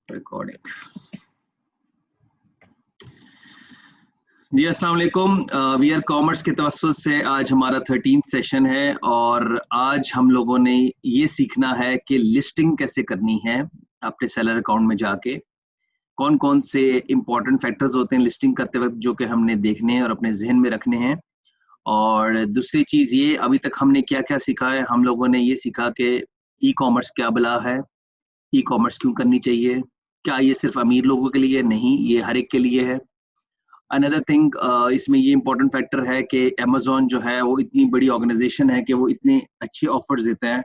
Recording. जी अस्सलाम वालेकुम। We are commerce के तवस्सुल से आज हमारा 13th सेशन है और आज हम लोगों ने ये सीखना है कि लिस्टिंग कैसे करनी है अपने सेलर अकाउंट में जाके। कौन कौन से इंपॉर्टेंट फैक्टर्स होते हैं लिस्टिंग करते वक्त जो कि हमने देखने हैं और अपने जहन में रखने हैं। और दूसरी चीज़ ये, अभी तक हमने क्या क्या सीखा है। हम लोगों ने ये सीखा कि ई कॉमर्स क्या बला है, ई कॉमर्स क्यों करनी चाहिए, क्या ये सिर्फ अमीर लोगों के लिए, नहीं ये हर एक के लिए है। अनदर थिंग, इसमें ये इंपॉर्टेंट फैक्टर है कि अमेजोन जो है वो इतनी बड़ी ऑर्गेनाइजेशन है कि वो इतने अच्छे ऑफर्स देते हैं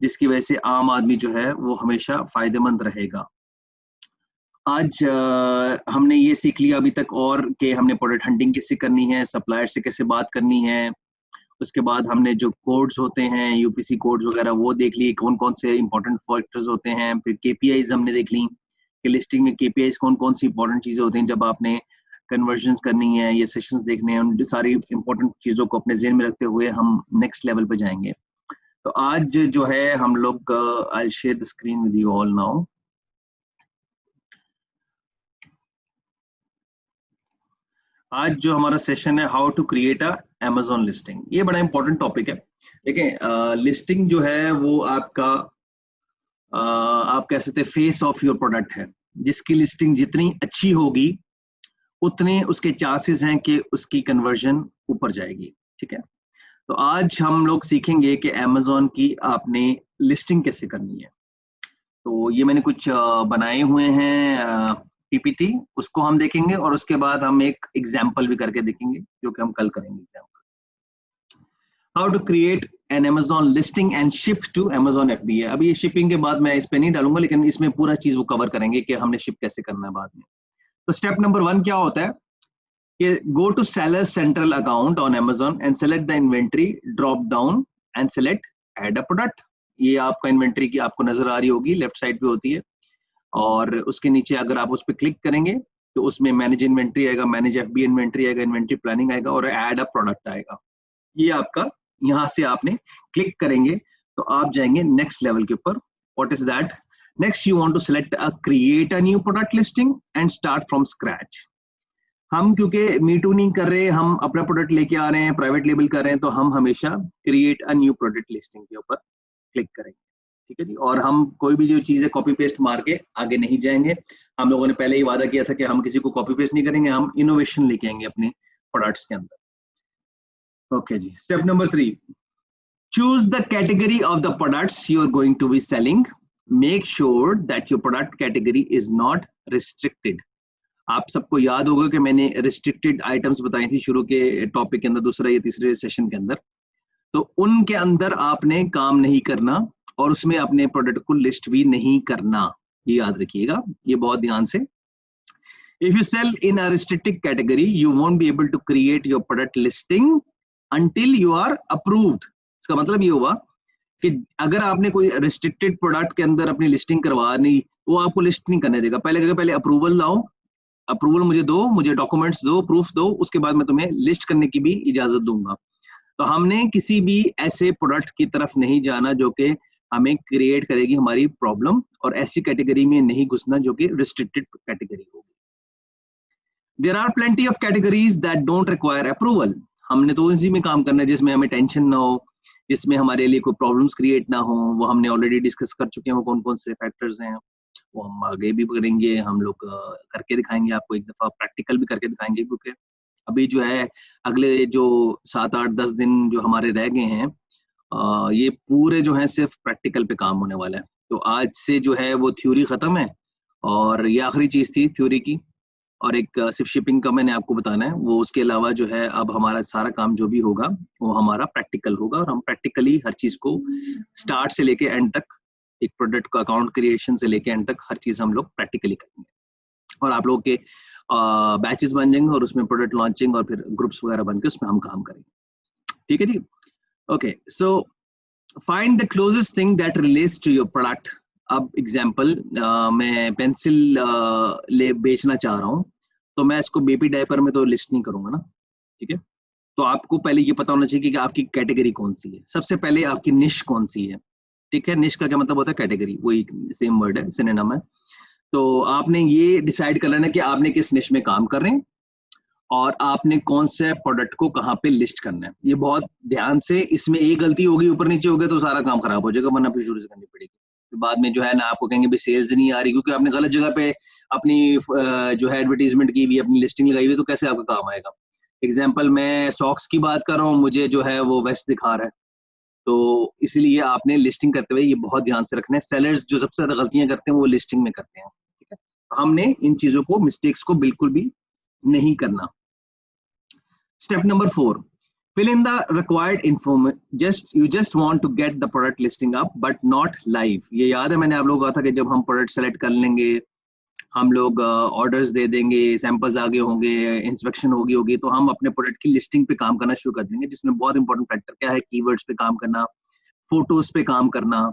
जिसकी वजह से आम आदमी जो है वो हमेशा फायदेमंद रहेगा। आज हमने ये सीख लिया अभी तक और कि हमने प्रोडक्ट हंटिंग कैसे करनी है, सप्लायर से कैसे बात करनी है। उसके बाद हमने जो कोड्स होते हैं, यूपीसी कोड्स वगैरह, वो देख लिए कौन कौन से इंपॉर्टेंट फैक्टर्स होते हैं। फिर केपीआईज हमने देख ली कि लिस्टिंग में केपीआईज कौन कौन सी इंपॉर्टेंट चीज़ें होती हैं जब आपने कन्वर्जन्स करनी है, ये सेशंस देखने हैं। उन सारी इंपॉर्टेंट चीज़ों को अपने जेहन में रखते हुए हम नेक्स्ट लेवल पे जाएंगे। तो आज जो है हम लोग, I share the screen with you all now. आज जो हमारा सेशन है how to create a Amazon listing, ये बड़ा इंपॉर्टेंट टॉपिक है। देखिए, लिस्टिंग जो है वो आपका आप कह सकते हैं फेस ऑफ योर प्रोडक्ट है। जिसकी लिस्टिंग जितनी अच्छी होगी उतने उसके चांसेस हैं कि उसकी कन्वर्जन ऊपर जाएगी। ठीक है, तो आज हम लोग सीखेंगे कि अमेजोन की आपने लिस्टिंग कैसे करनी है। तो ये मैंने कुछ बनाए हुए हैं पीपीटी, उसको हम देखेंगे और उसके बाद हम एक एग्जाम्पल भी करके देखेंगे जो कि हम कल करेंगे। Example, how to create an Amazon listing and ship to Amazon FBA। अभी ये शिपिंग के बाद मैं इस पे नहीं डालूंगा, लेकिन इसमें पूरा चीज वो कवर करेंगे कि हमने शिप कैसे करना है बाद में। तो स्टेप नंबर 1 क्या होता है कि go to seller central account on Amazon and select the inventory, drop down and select add a product. ये आपका इन्वेंट्री की आपको नजर आ रही होगी, लेफ्ट साइड पे होती है। और उसके नीचे अगर आप उस पर क्लिक करेंगे तो उसमें मैनेज इन्वेंट्री आएगा, मैनेज FBA इन्वेंट्री आएगा, इन्वेंट्री प्लानिंग आएगा और ऐड अ प्रोडक्ट आएगा। ये आपका, यहाँ से आपने क्लिक करेंगे तो आप जाएंगे नेक्स्ट लेवल के ऊपर। What is that? Next you want to select a create a new product listing and start from scratch. हम क्योंकि मीटू नहीं कर रहे, हम अपना प्रोडक्ट लेके आ रहे हैं, प्राइवेट लेबल कर रहे हैं, तो हम हमेशा create a new product listing के ऊपर क्लिक करेंगे। ठीक है जी, और हम कोई भी जो चीज़ है कॉपी पेस्ट मार के आगे नहीं जाएंगे। हम लोगों ने पहले ही वादा किया था कि हम किसी को कॉपी पेस्ट नहीं करेंगे, हम इनोवेशन लेके आएंगे अपने प्रोडक्ट्स के अंदर। Okay ji, step number 3, choose the category of the products you are going to be selling. Make sure that your product category is not restricted. आप सबको याद होगा कि मैंने रिस्ट्रिक्टेड आइटम्स बताई थी शुरू के टॉपिक के अंदर, दूसरा या तीसरे सेशन के अंदर। तो उनके अंदर आपने काम नहीं करना और उसमें अपने प्रोडक्ट को लिस्ट भी नहीं करना, ये याद रखिएगा, ये बहुत ध्यान से। If you sell in a restricted category, you won't be able to create your product listing until you are approved. इसका मतलब ये हुआ कि अगर आपने कोई रिस्ट्रिक्टेड प्रोडक्ट के अंदर अपनी लिस्टिंग करवानी, वो आपको लिस्ट नहीं करने देगा। पहले अप्रूवल लाओ, अप्रूवल मुझे दो, मुझे डॉक्यूमेंट्स दो, प्रूफ दो, उसके बाद मैं तुम्हें लिस्ट करने की भी इजाजत दूंगा। तो हमने किसी भी ऐसे प्रोडक्ट की तरफ नहीं जाना जो कि हमें क्रिएट करेगी हमारी प्रॉब्लम, और ऐसी कैटेगरी में नहीं घुसना जो कि रिस्ट्रिक्टेड कैटेगरी होगी। There are plenty of categories that don't require approval. हमने तो इसी में काम करना है जिसमें हमें टेंशन ना हो, जिसमें हमारे लिए कोई प्रॉब्लम्स क्रिएट ना हो। वो हमने ऑलरेडी डिस्कस कर चुके हैं, वो कौन कौन से फैक्टर्स हैं, वो हम आगे भी करेंगे। हम लोग करके दिखाएंगे आपको, एक दफा प्रैक्टिकल भी करके दिखाएंगे, क्योंकि अभी जो है अगले जो 7-8-10 दिन जो हमारे रह गए हैं, ये पूरे जो है सिर्फ प्रैक्टिकल पे काम होने वाला है। तो आज से जो है वो थ्योरी खत्म है और ये आखिरी चीज थी थ्योरी की, और एक सिर्फ शिपिंग का मैंने आपको बताना है। वो उसके अलावा जो है अब हमारा सारा काम जो भी होगा वो हमारा प्रैक्टिकल होगा, और हम प्रैक्टिकली हर चीज को स्टार्ट से लेके एंड तक, एक प्रोडक्ट का अकाउंट क्रिएशन से लेके एंड तक हर चीज हम लोग प्रैक्टिकली करेंगे। और आप लोगों के बैचेस बन जाएंगे और उसमें प्रोडक्ट लॉन्चिंग और फिर ग्रुप्स वगैरह बन के उसमें हम काम करेंगे। ठीक है जी, okay. So find the closest thing that relates to your product. अब एग्जाम्पल, मैं पेंसिल ले बेचना चाह रहा हूँ, तो मैं इसको बेबी डायपर में तो लिस्ट नहीं करूंगा ना। ठीक है, तो आपको पहले ये पता होना चाहिए कि आपकी कैटेगरी कौन सी है। सबसे पहले आपकी निश कौन सी है। ठीक है, निश का क्या मतलब होता है? कैटेगरी, वही सेम वर्ड है, सिनोनिम है। तो आपने ये डिसाइड कर लेना कि आपने किस निश में काम कर रहे हैं और आपने कौन से प्रोडक्ट को कहाँ पे लिस्ट करना है। ये बहुत ध्यान से, इसमें एक गलती होगी ऊपर नीचे हो गया तो सारा काम खराब हो जाएगा, वरना फिर शुरू से करनी पड़ेगी। तो बाद में जो है ना आपको कहेंगे भी सेल्स नहीं आ रही क्योंकि आपने गलत जगह पे अपनी जो है एडवर्टीजमेंट की भी, अपनी लिस्टिंग लगाई हुई, तो कैसे आपका काम आएगा। एग्जाम्पल मैं सॉक्स की बात कर रहा हूँ, मुझे जो है वो वेस्ट दिखा रहा है, तो इसलिए आपने लिस्टिंग करते हुए ये बहुत ध्यान से रखना है। सेलर्स जो सबसे ज्यादा गलतियां करते हैं वो लिस्टिंग में करते हैं, ठीक है। हमने इन चीजों को, मिस्टेक्स को बिल्कुल भी नहीं करना। Step number 4, fill in the required information. You just want to get the product listing up, but not live. ये याद है मैंने आप लोगों को कहा था कि जब हम प्रोडक्ट सेलेक्ट कर लेंगे, हम लोग ऑर्डर्स दे देंगे, सैंपल्स आगे होंगे, इंस्पेक्शन होगी, तो हम अपने प्रोडक्ट की लिस्टिंग पे काम करना शुरू कर देंगे, जिसमें बहुत इंपॉर्टेंट फैक्टर क्या है, कीवर्ड्स पे काम करना, फोटोज पे काम करना,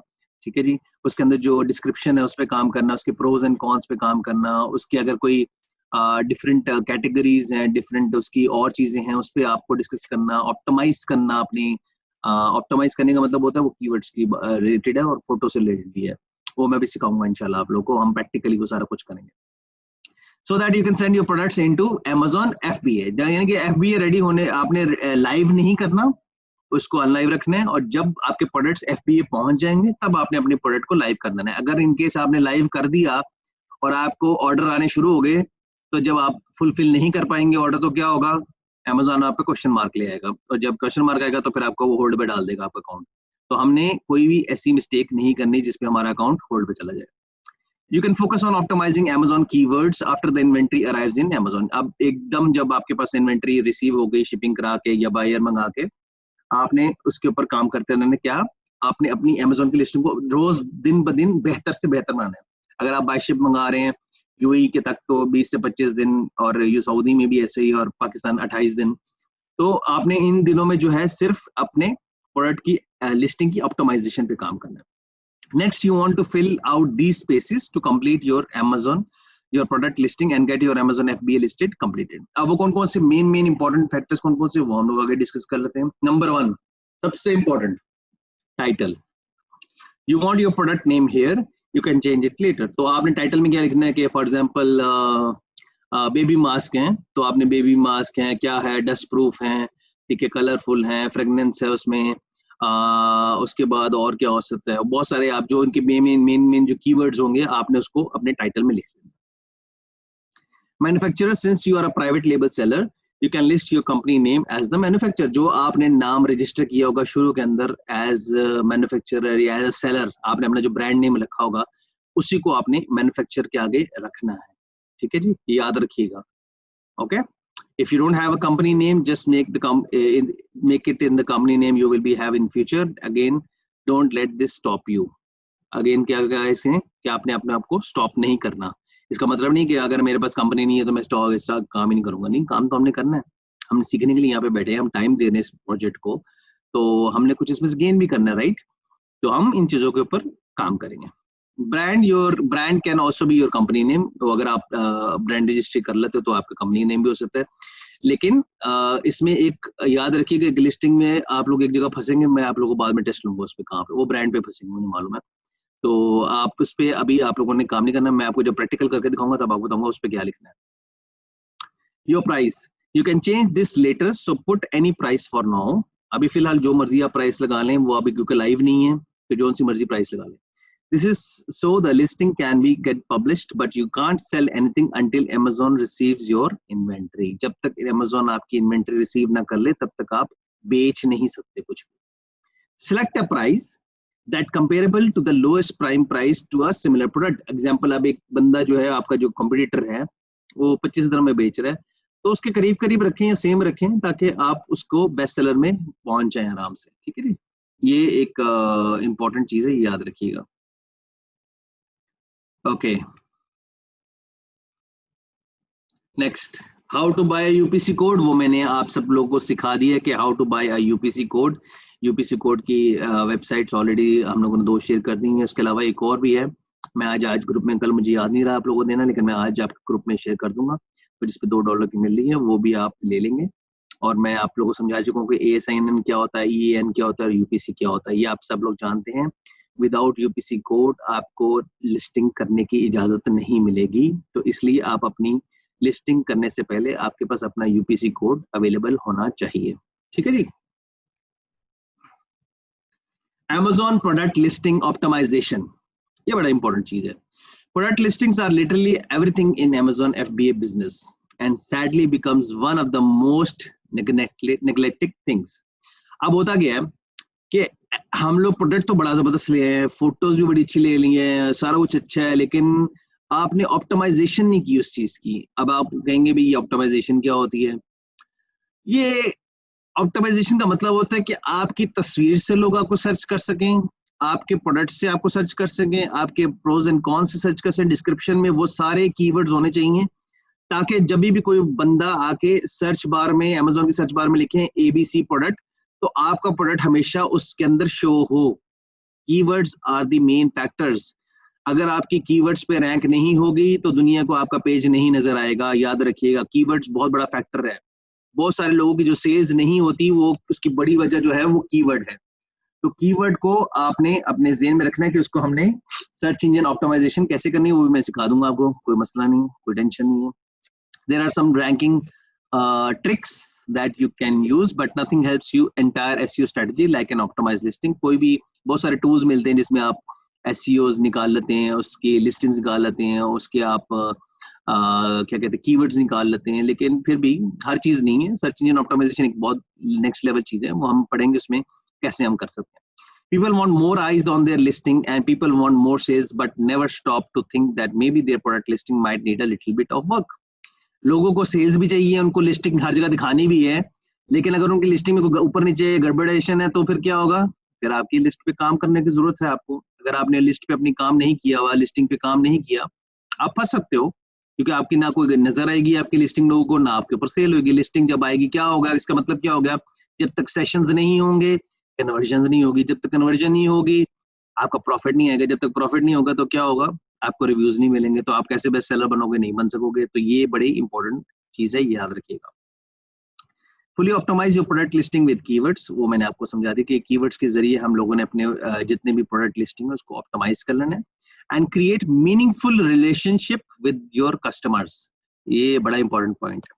ठीक है जी। उसके अंदर जो डिस्क्रिप्शन है उस पे काम करना, उसके प्रोज एंड कॉन्स पे काम करना, उसकी अगर कोई डिफरेंट कैटेगरीज हैं, डिफरेंट उसकी और चीजें हैं, उस पर आपको डिस्कस करना, ऑप्टिमाइज करना अपनी। ऑप्टिमाइज करने का मतलब होता है वो कीवर्ड्स की रिलेटेड है और फोटो से रिलेटेड भी है, वो मैं भी सिखाऊंगा इंशाल्लाह आप लोगों को, हम प्रैक्टिकली वो सारा कुछ करेंगे। So that you can send your products into Amazon FBA, यानी कि FBA रेडी होने, आपने लाइव नहीं करना, उसको अनलाइव रखना है, और जब आपके प्रोडक्ट्स FBA पहुंच जाएंगे तब आपने अपने प्रोडक्ट को लाइव कर देना है। अगर इनकेस आपने लाइव कर दिया और आपको ऑर्डर आने शुरू हो गए, तो जब आप फुलफिल नहीं कर पाएंगे ऑर्डर, तो क्या होगा, Amazon आप पे क्वेश्चन मार्क ले आएगा, और जब क्वेश्चन मार्क आएगा तो फिर आपको वो होल्ड पे डाल देगा आपका अकाउंट। तो हमने कोई भी ऐसी मिस्टेक नहीं करनी जिसपे हमारा अकाउंट होल्ड पे चला जाए। You can focus on optimizing Amazon keywords after the inventory arrives in Amazon. अब एकदम जब आपके पास इन्वेंट्री रिसीव हो गई शिपिंग करा के या बायर मंगा के, आपने उसके ऊपर काम करते रहना। क्या आपने अपनी Amazon की लिस्टिंग को रोज दिन ब दिन बेहतर से बेहतर बनाना है। अगर आप बाय शिप मंगा रहे हैं यूएई के तक तो 20 से 25 दिन, और यू सऊदी में भी ऐसे ही, और पाकिस्तान 28 दिन, तो आपने इन दिनों में जो है सिर्फ अपने प्रोडक्ट की लिस्टिंग की ऑप्टिमाइजेशन पे काम करना है। Next, you want to fill out these spaces to complete your product listing and get your Amazon FBA listed completed. अब वो कौन-कौन से मेन इंपॉर्टेंट फैक्टर्स कौन-कौन से, वो हम लोग आगे डिस्कस कर लेते हैं। नंबर 1, सबसे important, title. You want your product name here, you can change it later. तो आपने टाइटल में क्या लिखना है कि फॉर एग्जांपल बेबी मास्क हैं, तो आपने बेबी मास्क हैं, क्या है, डस्ट प्रूफ हैं, ठीक है, कलरफुल हैं, फ्रेगनेंस है उसमें, उसके बाद और क्या हो सकता है, बहुत सारे आप जो उनके मेन जो कीवर्ड्स होंगे आपने उसको अपने टाइटल में लिख लेना। Manufacturer, since you are a private label seller, you can list your company name as the manufacturer. जो आपने नाम रजिस्टर किया होगा शुरू के अंदर एज मैन्युफैक्चरर या एज सेलर, आपने अपना जो ब्रांड नेम रखा होगा उसी को आपने मैन्युफैक्चरर के आगे रखना है, ठीक है जी, याद रखिएगा। Okay, if you don't have a company name, just make it in the company name you will be have in future. Again, don't let this stop you. Again, क्या है इसमें कि आपने अपने आप को स्टॉप नहीं करना। इसका मतलब नहीं कि अगर मेरे पास कंपनी नहीं है तो मैं स्टॉक काम ही नहीं करूंगा, नहीं, काम तो हमने करना है। हम सीखने के लिए यहाँ पे बैठे हैं, हम टाइम दे रहे हैं इस प्रोजेक्ट को, तो हमने कुछ इसमें गेन भी करना है, राइट। तो हम इन चीजों के ऊपर काम करेंगे। Your brand can also be your company name, तो अगर आप ब्रांड रजिस्ट्री कर लेते हो तो आपका कंपनी नेम भी हो सकता है। लेकिन इसमें एक याद रखिएगा, एक लिस्टिंग में आप लोग एक जगह फंसेंगे, मैं आप लोगों को बाद में टेस्ट लूंगा उस पर, कहाँ पे वो ब्रांड पे फंसेंगे मुझे मालूम है, तो आप उस पर अभी आप लोगों ने काम नहीं करना। मैं आपको जब प्रैक्टिकल करके दिखाऊंगा तब आपको बताऊंगा उस पर क्या लिखना है। Your price, you can change this later, so put any price for now. अभी फिलहाल जो मर्जी आप प्राइस लगा लें, वो अभी क्योंकि लाइव नहीं है तो जो सी मर्जी प्राइस लगा लें। This is so the listing can be get published, but you can't sell anything until Amazon receives your inventory. जब तक Amazon आपकी inventory receive ना कर ले तब तक आप बेच नहीं सकते कुछ भी। Select a price that comparable to the lowest prime price to a similar product. Example, अब एक बंदा जो है आपका जो competitor है वो 25 dirham में बेच रहा है, तो उसके करीब करीब रखें या सेम रखें ताकि आप उसको बेस्ट सेलर में पहुंच जाए आराम से, ठीक है जी। ये एक इंपॉर्टेंट चीज है, याद रखिएगा। Okay. Next, how to buy a UPC code, वो मैंने आप सब लोगों को सिखा दिया कि how to buy a UPC code. UPC code की वेबसाइट्स ऑलरेडी हम लोगों ने 2 शेयर कर दी हैं, इसके अलावा एक और भी है, मैं आज ग्रुप में, कल मुझे याद नहीं रहा आप लोगों को देना, लेकिन मैं आज आपके ग्रुप में शेयर कर दूंगा, तो जिस पे $2 की मिल रही है वो भी आप ले लेंगे। और मैं आप लोगों को समझा चुका हूँ कि ASIN क्या होता है, EAN क्या होता है और UPC क्या होता है, ये आप सब लोग जानते हैं। विदाउट यूपीसी कोड आपको लिस्टिंग करने की इजाजत नहीं मिलेगी। तो इसलिए आप अपनी लिस्टिंग करने से पहले आपके पास अपना यूपीसी कोड अवेलेबल होना चाहिए। ठीक है जी। Amazon product listing optimization, ये बड़ा इंपॉर्टेंट चीज है। Product listings are literally everything in Amazon FBA business and sadly becomes one of the most neglected things. अब होता क्या है कि हम लोग प्रोडक्ट तो बड़ा जबरदस्त लिए हैं, फोटोज भी बड़ी अच्छी ले ली हैं, सारा कुछ अच्छा है, लेकिन आपने ऑप्टिमाइजेशन नहीं की उस चीज की। अब आप कहेंगे भाई ये ऑप्टिमाइजेशन क्या होती है? ये ऑप्टिमाइजेशन का मतलब होता है कि आपकी तस्वीर से लोग आपको सर्च कर सकें, आपके प्रोडक्ट से आपको सर्च कर सकें, आपके प्रोज एंड कॉन्स से सर्च कर सकें, डिस्क्रिप्शन में वो सारे कीवर्ड्स होने चाहिए ताकि जब भी कोई बंदा आके सर्च बार में, अमेज़न की सर्च बार में लिखे एबीसी प्रोडक्ट, तो आपका प्रोडक्ट हमेशा उसके अंदर शो हो। Keywords are the main factors. अगर आपकी कीवर्ड्स पे रैंक नहीं होगी तो दुनिया को आपका पेज नहीं नजर आएगा। याद रखिएगा, कीवर्ड्स बहुत बड़ा फैक्टर है। बहुत सारे लोगों की जो सेल्स नहीं होती, वो उसकी बड़ी वजह जो है वो कीवर्ड है। तो कीवर्ड को आपने अपने ज़हन में रखना है कि उसको हमने सर्च इंजन ऑप्टिमाइजेशन कैसे करनी है, वो भी मैं सिखा दूंगा आपको, कोई मसला नहीं, कोई टेंशन नहीं है। There are some ranking tricks that you can use but nothing helps you entire SEO strategy like an optimise listing. कोई भी बहुत सारे टूल्स मिलते हैं जिसमें आप एसईओज निकाल लेते हैं, उसकी लिस्टिंग्स निकाल लेते हैं, उसके आप क्या कहते हैं कीवर्ड्स निकाल लेते हैं, लेकिन फिर भी हर चीज नहीं है। सर्च इंजन ऑप्टिमाइजेशन एक बहुत नेक्स्ट लेवल चीज है, वो हम पढ़ेंगे उसमें कैसे हम कर सकते हैं। People want more eyes on their listing and people want more sales but never stop to think that maybe their product listing might need a little bit of work. लोगों को सेल्स भी चाहिए, उनको लिस्टिंग हर जगह दिखानी भी है, लेकिन अगर उनकी लिस्टिंग में कोई ऊपर नीचे गड़बड़ेशन है तो फिर क्या होगा? फिर आपकी लिस्ट पे काम करने की जरूरत है आपको। अगर आपने लिस्ट पे अपनी काम नहीं किया हुआ, लिस्टिंग पे काम नहीं किया, आप फंस सकते हो, क्योंकि आपकी ना कोई नजर आएगी आपकी लिस्टिंग लोगों को, ना आपके ऊपर सेल होगी। लिस्टिंग जब आएगी क्या होगा? इसका मतलब क्या होगा? जब तक सेशंस नहीं होंगे कन्वर्जन नहीं होगी, जब तक कन्वर्जन नहीं होगी आपका प्रॉफिट नहीं आएगा, जब तक प्रॉफिट नहीं होगा तो क्या होगा? आपको रिव्यूज नहीं मिलेंगे, तो आप कैसे बेस्ट सेलर बनोगे? नहीं बन सकोगे। तो ये बड़ी इंपॉर्टेंट चीज है, याद रखिएगा। Fully optimise your product listing with keywords, वो मैंने आपको समझा दी कि कीवर्ड्स के जरिए हम लोगों ने अपने जितने भी प्रोडक्ट लिस्टिंग है उसको ऑप्टिमाइज कर लेना है। And create meaningful relationship with your customers, ये बड़ा इंपॉर्टेंट पॉइंट है।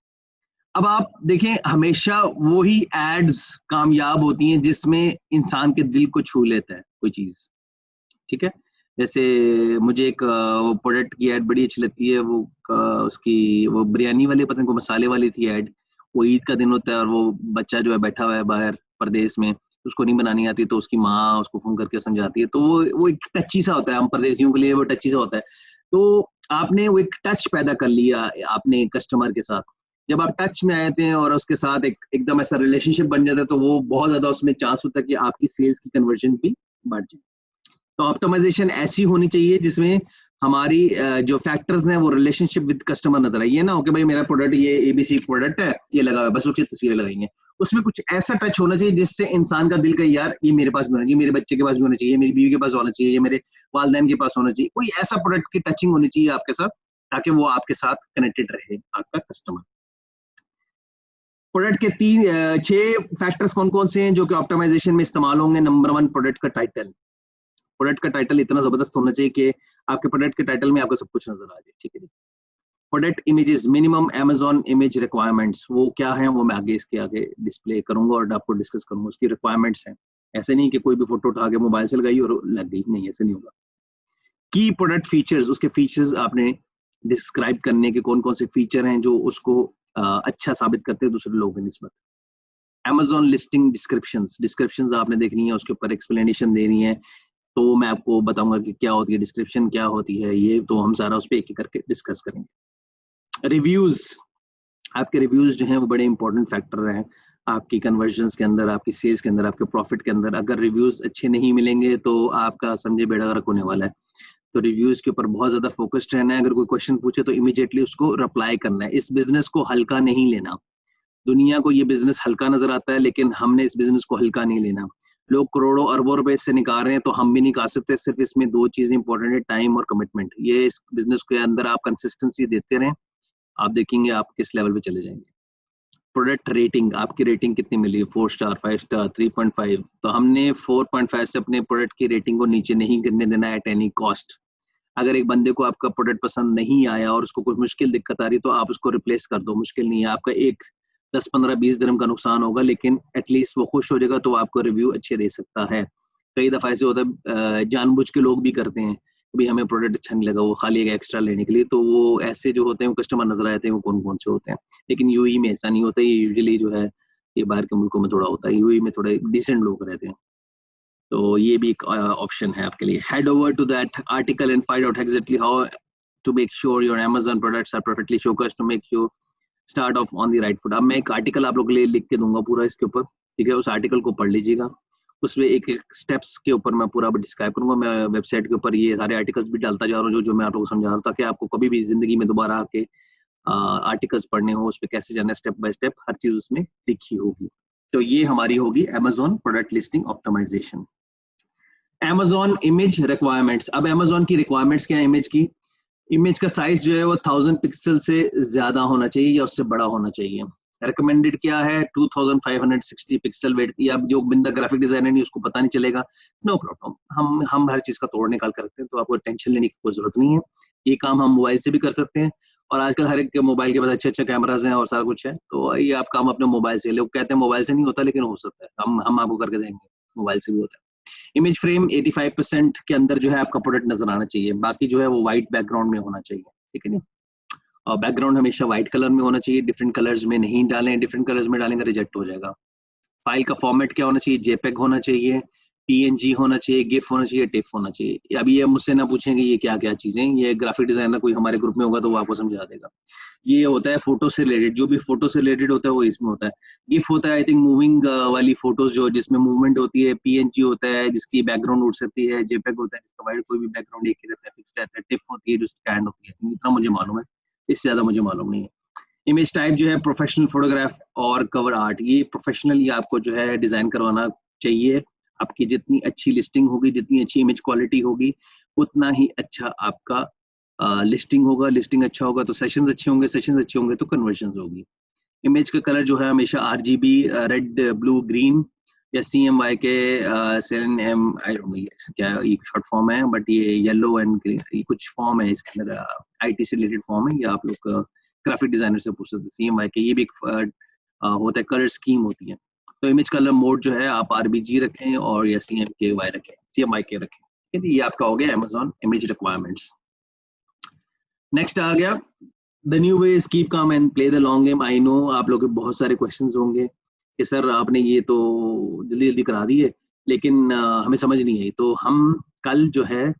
अब आप देखें, हमेशा वही एड्स कामयाब होती हैं जिसमें इंसान के दिल को छू लेता है कोई चीज। ठीक है, जैसे मुझे एक प्रोडक्ट की एड बड़ी अच्छी लगती है, वो उसकी वो बिरयानी वाले, पता नहीं को मसाले वाली थी एड। वो ईद का दिन होता है और वो बच्चा जो है बैठा हुआ है बाहर प्रदेश में, उसको नहीं बनानी आती, तो उसकी माँ उसको फोन करके समझाती है। तो वो एक टची सा होता है, हम परदेशियों के लिए वो टची सा होता है। तो आपने वो एक टच पैदा कर लिया आपने कस्टमर के साथ। जब आप टच में आए थे और उसके साथ एकदम ऐसा रिलेशनशिप बन जाता है, तो वो बहुत ज्यादा उसमें चांस होता है कि आपकी सेल्स की कन्वर्जन भी बढ़ जाए। तो ऑप्टिमाइजेशन ऐसी होनी चाहिए जिसमें हमारी जो फैक्टर्स हैं वो रिलेशनशिप विद कस्टमर नजर आए। ये ना हो कि भाई मेरा प्रोडक्ट ये एबीसी प्रोडक्ट है, ये लगा हुआ है, बस उसकी तस्वीरें लगाएंगे। उसमें कुछ ऐसा टच होना चाहिए जिससे इंसान का दिल का यार ये मेरे पास भी होना चाहिए, मेरे बच्चे के पास भी होना चाहिए, मेरी बीवी के पास होना चाहिए, ये मेरे वालदैन के पास होना चाहिए। कोई ऐसा प्रोडक्ट की टचिंग होनी चाहिए आपके साथ, ताकि वो आपके साथ कनेक्टेड रहे आपका कस्टमर। प्रोडक्ट के 6 फैक्टर्स कौन कौन से हैं जो कि ऑप्टिमाइजेशन में इस्तेमाल होंगे? नंबर 1, प्रोडक्ट का टाइटल। प्रोडक्ट का टाइटल इतना जबरदस्त होना चाहिए कि आपके प्रोडक्ट के टाइटल में आपको सब कुछ नजर आ जाए। ठीक है। Product images, minimum Amazon image requirements, वो क्या है वो मैं आगे इसके आगे डिस्प्ले करूंगा और आपको डिस्कस करूंगा। उसकी रिक्वायरमेंट्स हैं, ऐसे नहीं कि कोई भी फोटो उठा के मोबाइल से लगाई और लग गई, नहीं, ऐसे नहीं होगा। की प्रोडक्ट फीचर्स, उसके फीचर्स आपने डिस्क्राइब करने के कौन कौन से फीचर हैं जो उसको अच्छा साबित करते हैं दूसरे लोगों की निस्बत। Amazon लिस्टिंग डिस्क्रिप्शंस आपने देखनी है, उसके ऊपर एक्सप्लेनेशन देनी है। तो मैं आपको बताऊंगा कि क्या होती है डिस्क्रिप्शन, क्या होती है, ये तो हम सारा उस पर एक एक करके डिस्कस करेंगे। रिव्यूज, आपके रिव्यूज जो हैं वो बड़े इंपॉर्टेंट फैक्टर हैं आपकी कन्वर्जन्स के अंदर, आपकी सेल्स के अंदर, आपके प्रॉफिट के अंदर। अगर रिव्यूज अच्छे नहीं मिलेंगे तो आपका समझे बेड़ा गर्क होने वाला है। तो रिव्यूज के ऊपर बहुत ज्यादा फोकस्ड रहना है। अगर कोई क्वेश्चन पूछे तो इमीडिएटली उसको रिप्लाई करना है। इस बिजनेस को हल्का नहीं लेना। दुनिया को ये बिजनेस हल्का नजर आता है, लेकिन हमने इस बिजनेस को हल्का नहीं लेना। लोग करोड़ों अरबों रुपए इससे निकाल रहे हैं, तो हम भी निकाल सकते हैं। सिर्फ इसमें 2 चीजें इंपॉर्टेंट है, टाइम और कमिटमेंट। ये इस बिजनेस के अंदर आप कंसिस्टेंसी देते रहें, आप देखेंगे आप किस लेवल पे चले जाएंगे। प्रोडक्ट रेटिंग, आपकी रेटिंग कितनी मिली, 4 स्टार, 5 स्टार, 3.5, तो हमने 4.5 से अपने प्रोडक्ट की रेटिंग को नीचे नहीं गिरने देना एट एनी कॉस्ट। अगर एक बंदे को आपका प्रोडक्ट पसंद नहीं आया और उसको कुछ मुश्किल दिक्कत आ रही तो आप उसको रिप्लेस कर दो, मुश्किल नहीं है, आपका एक 10, 15, 20 दिरहम का नुकसान होगा, लेकिन एटलीस्ट वो खुश हो जाएगा तो आपको रिव्यू अच्छे दे सकता है। कई दफ़ा ऐसे होता है जानबूझ के लोग भी करते हैं, भाई हमें प्रोडक्ट अच्छा नहीं लगा, वो खाली एक एक्स्ट्रा लेने के लिए, तो वो ऐसे जो होते हैं वो कस्टमर नजर आते हैं वो कौन कौन से होते हैं। लेकिन यूएई में ऐसा नहीं होता, ये यूजुअली जो है ये बाहर के मुल्कों में थोड़ा होता है, यूएई में थोड़े डिसेंट लोग रहते हैं। तो ये भी एक ऑप्शन है आपके लिए। Head over to that article and find out exactly how to make sure your Amazon products are perfectly showcased to make you start off on the right foot. अब मैं एक आर्टिकल आप लोगों के लिए लिख के दूंगा पूरा इसके ऊपर, ठीक है, उस आर्टिकल को पढ़ लीजिएगा, उसमें एक एक स्टेप्स के ऊपर मैं पूरा डिस्क्राइब करूंगा। मैं वेबसाइट के ऊपर ये सारे आर्टिकल्स भी डालता जा रहा हूँ जो मैं आप लोगों को समझा रहा हूँ, ताकि आपको कभी भी जिंदगी में दोबारा आके आर्टिकल्स पढ़ने हो, उस पर कैसे जाना स्टेप बाय स्टेप, हर चीज उसमें लिखी होगी। तो ये हमारी होगी Amazon product listing optimisation. Amazon image requirements. अब Amazon की रिक्वायरमेंट्स क्या है इमेज की? इमेज का साइज जो है वो 1000 पिक्सल से ज्यादा होना चाहिए या उससे बड़ा होना चाहिए। रिकमेंडेड क्या है? 2560 पिक्सल वेट। या जो बंदा ग्राफिक डिजाइनर नहीं उसको पता नहीं चलेगा, नो प्रॉब्लम, हम हर चीज का तोड़ निकाल कर रखते हैं, तो आपको टेंशन लेने की कोई जरूरत नहीं है। ये काम हम मोबाइल से भी कर सकते हैं, और आजकल हर एक मोबाइल के पास अच्छे अच्छे कैमराज हैं और सारा कुछ है, तो ये आप काम अपने मोबाइल से, लोग कहते हैं मोबाइल से नहीं होता, लेकिन हो सकता है, हम आपको करके देंगे, मोबाइल से भी होता है। इमेज फ्रेम 85% के अंदर जो है आपका प्रोडक्ट नजर आना चाहिए, बाकी जो है वो व्हाइट बैकग्राउंड में होना चाहिए, ठीक है नहीं? और बैकग्राउंड हमेशा व्हाइट कलर में होना चाहिए, डिफरेंट कलर्स में नहीं डालें, डिफरेंट कलर्स में डालेंगे रिजेक्ट हो जाएगा। फाइल का फॉर्मेट क्या होना चाहिए? जेपेग होना चाहिए, पीएनजी होना चाहिए, गिफ होना चाहिए, टिफ होना चाहिए। अभी ये मुझसे ना पूछेंगे ये क्या क्या चीजें, ये ग्राफिक डिजाइनर कोई हमारे ग्रुप में होगा तो वो आपको समझा देगा। ये होता है फोटो से रिलेटेड, जो भी फोटो से रिलेटेड होता है वो इसमें होता है। गिफ होता है आई थिंक मूविंग वाली फोटोज जो जिसमें मूवमेंट होती है, पीएनजी होता है जिसकी बैकग्राउंड उड़ सकती है, जेपेग होता है जिसका वाइड कोई भी बैकग्राउंड एक ही रहता है, फिक्स रहता है, टिफ होती है जो स्टैंड होती है। इतना मुझे मालूम है, इससे ज्यादा मुझे मालूम नहीं है। इमेज टाइप जो है प्रोफेशनल फोटोग्राफ और कवर आर्ट, ये प्रोफेशनली आपको जो है डिजाइन करवाना चाहिए। आपकी जितनी अच्छी लिस्टिंग होगी, जितनी अच्छी इमेज क्वालिटी होगी, उतना ही अच्छा आपका लिस्टिंग होगा। लिस्टिंग अच्छा होगा तो सेशंस अच्छे होंगे, सेशंस अच्छे होंगे तो कन्वर्जन्स होगी। इमेज का कलर जो है हमेशा RGB, रेड, ब्लू, ग्रीन, या CMY के CNM, आई डोंट नो क्या ये शॉर्ट फॉर्म है, बट ये येलो एंड ये कुछ फॉर्म है इसके अंदर, IT से रिलेटेड फॉर्म है, ये आप लोग ग्राफिक डिजाइनर से पूछ सकते हैं। CMY के ये भी एक होता है, कलर स्कीम होती है। तो इमेज कलर मोड जो है आप RBG रखें और या CMY रखें, CMY के रखें, ठीक है। ये आपका हो गया Amazon इमेज रिक्वायरमेंट्स। नेक्स्ट आ गया the new way is keep calm and play the long game. I know आप लोग के बहुत सारे क्वेश्चंस होंगे कि सर आपने ये तो जल्दी जल्दी करा दिए, लेकिन हमें समझ नहीं आई। तो हम कल जो है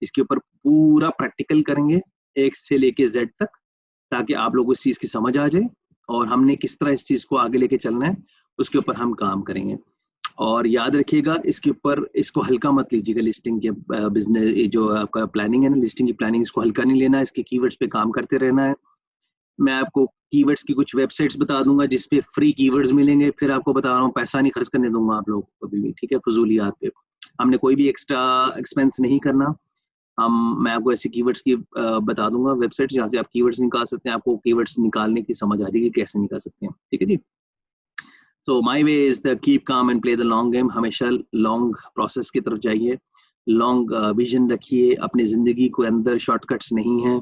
इसके ऊपर पूरा प्रैक्टिकल करेंगे, एक से लेके Z तक, ताकि आप लोगों को इस चीज की समझ आ जाए और हमने किस तरह इस चीज को आगे लेके चलना है उसके ऊपर हम काम करेंगे। और याद रखिएगा इसके ऊपर, इसको हल्का मत लीजिएगा। लिस्टिंग के बिजनेस जो आपका प्लानिंग है ना, लिस्टिंग की प्लानिंग, इसको हल्का नहीं लेना है, इसके कीवर्ड्स पे काम करते रहना है। मैं आपको कीवर्ड्स की कुछ वेबसाइट्स बता दूंगा जिसपे फ्री कीवर्ड्स मिलेंगे, फिर आपको बता रहा हूँ पैसा नहीं खर्च करने दूंगा आप लोगों को कभी भी, ठीक है, फजूलियात पे। हमने कोई भी एक्स्ट्रा एक्सपेंस नहीं करना। मैं आपको ऐसे कीवर्ड्स की बता दूंगा वेबसाइट जहाँ से आप कीवर्ड्स निकाल सकते हैं, आपको कीवर्ड्स निकालने की समझ आ जाएगी कैसे निकाल सकते हैं, ठीक है जी। So my way is the keep calm and play the long game। हमेशा लॉन्ग प्रोसेस की तरफ जाइए, लॉन्ग विजन रखिए, अपनी जिंदगी को अंदर शॉर्टकट्स नहीं है।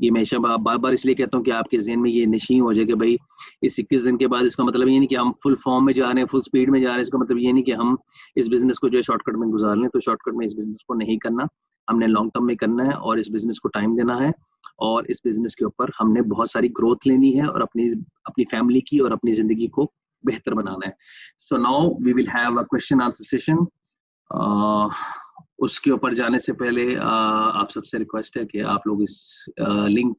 ये हमेशा बार बार इसलिए कहता हूँ कि आपके जहन में ये नशीं हो जाए कि भाई इस 21 दिन के बाद, इसका मतलब ये नहीं कि हम फुल फॉर्म में जा रहे हैं, फुल स्पीड में जा रहे हैं, इसका मतलब ये नहीं कि हम इस बिजनेस को जो है शॉर्टकट में गुजार लें। तो शॉर्टकट में इस बिजनेस को नहीं करना, हमने लॉन्ग टर्म में करना है और इस बिजनेस को टाइम देना है, और इस बिजनेस के ऊपर हमने बहुत सारी ग्रोथ लेनी है और अपनी फैमिली की और अपनी जिंदगी को बेहतर बनाना है। So now we will have a question answer session. उसके ऊपर जाने से पहले आप सबसे रिक्वेस्ट है कि आप लोग इस लिंक